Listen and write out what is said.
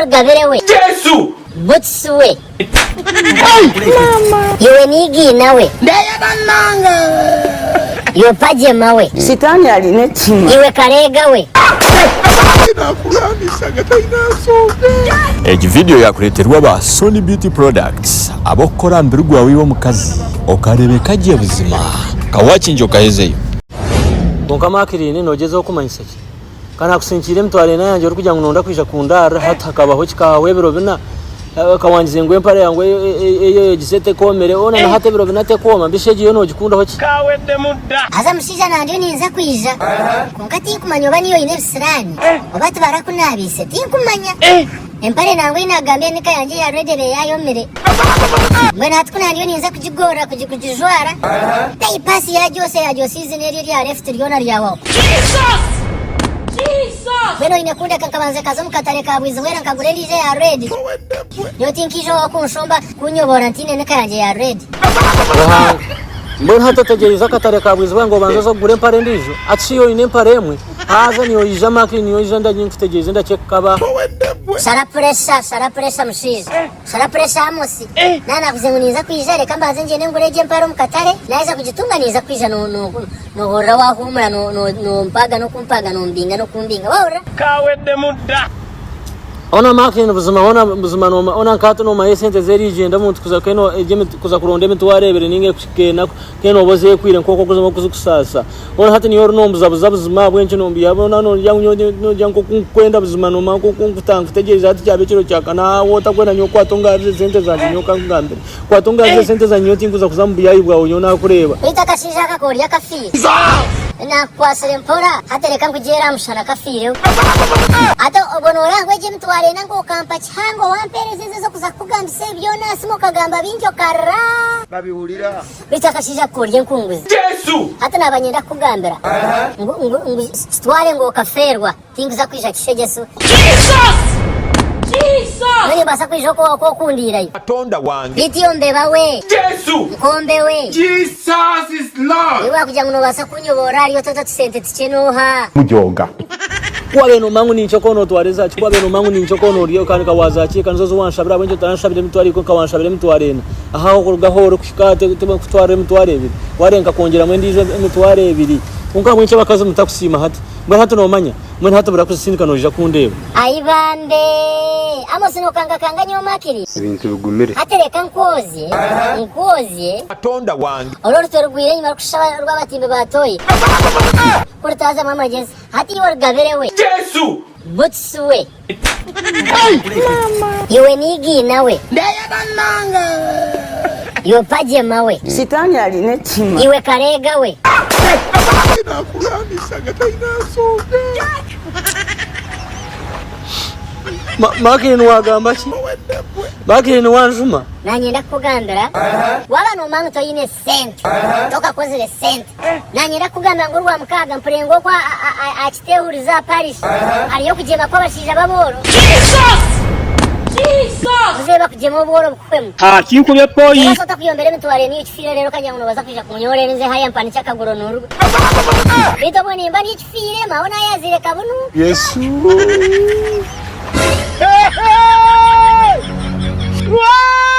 gabere we Yesu butsu we mama yewe nigi nawe Ndayabananga. yewe pajema we Sitani aline kimwe. yewe karega we Egi video yakuleterwa ba Sony Beauty Products abokora mbirugwa wiwo mukazi okarebe kagiye buzima kawachinjo kahezeyo bonka makirine nogezeho kumanyisa ki kana kusinkire mtware nanje uri kujya ngonda kwisha kundara hatakabaho kikawe biro bina kawangize ngwe mpare yangwe eyo gisete komere ona na hate biro binate koma bisheje yo nogikunda ho ki kawe de mudda aza musija nanje ninza kwija konka tinkumanya oba niyo ine bisirani oba tubarakunabise tinkumanya empare nangwe inagambe nika yanje ya redere yayomere mbona hatukunandiyo ninza kujigora kujijwara tayipasi ya jose izine ryo ya left ryona ryawo Beno inekunda kankabanze kazo mukatare kabwiza wera nkagure lije ya red. Yo tinkisho wakunshomba kunyobora ntine neka yanje ya red. mbona hatategereza katare kabwiza ngo banzo gure mpare ndijo aciyo ine mpare emwe haza niyo ija makri niyo ija ndanyikutegereza ndachekaba Sara pressure mushize. Sara pressure amosi. Nana kuzenganiza kwijare kambaze njene ngureje mparo mukatare naiza kujitunganiza kwija no hora wa humura no mpaga no kumpaga no mbinga no kumbinga wahora kawe de mudda ona makri buzima ona kato no mayesente zeri igenda muntu kuza keno ejeme kuza kuronde mitwarebere ninge kena keno boze kwire nkoko kuzama kuzukusasa ona hati niyo nombuza buzima bwenje nombi yabona no yango kwenda buzima no mako kutanga kutegereza ati cyabe kiro cyakana wota kwenda nyoko atongaje sente zanje nyoka ngambere kwatongaje sente za nyoti kuza kuzambuya ibwa unyona kureba itakashija kakoriya kafi na kwasere mpora hatereka nkugera mushana kafire ato obonora ngweje mtware nango kampa chango wampereze zo kuza kugambise byona simo kagamba binjo kara babihurira bitakashija koriye nkunguzi Yesu hata nabanyenda kugambira ngo stware ngo kaferwa tinguza kwisha kishegeso Nani basa kwijoko ko kundira yo atonda wange Biti ombeba we Yesu Kombe we Jesus is Lord Iwa kuja ngo basa kunyobora ariyo toto tusente tikenoha mujoga kwabe no mangu nincho kono twareza kwabe no mangu nincho kono riyo kandi kawazachi kanzo wanshabira bwenje tanshabire mitwari ko kawanshabire mitwarena aha kurugahoro kushikate tuba kutware mitware bibiri warenga kongera mwendize mitware bibiri unka mwenche bakaze mutakusima hati mbona hatu no manya mbona hatu burakusindika noja kundeba Aibande amosino kanga nyomakiri ibintu bigumire hatereka nkozi atonda wange oloro torugwire nyuma kushaba rwabatimbe batoye kurtaza mama jezi hati yor gabere we Yesu butsu we mama yewe nigi nawe Ndayabananga. yo pajema we Sitani aline kimwe. iwe karega we makiri wagamba ki makiri wanjuma nanye ndakugambira waba no mangu toyine sente toka kozere sente nanye ndakugambira ngo rwa mukaga mpurengo kwa akitehuriza Paris ariyo kugema kwa bashija baboro Uzeba kujema boro bukwemu kinkubye poyi sota kuyombere mitware niyo kifire rero kanyanguno baza kwija kunyore nze haya mpani chakagoro nurugo bito boni mbani kifire maona yazire kabunu Yesu Wow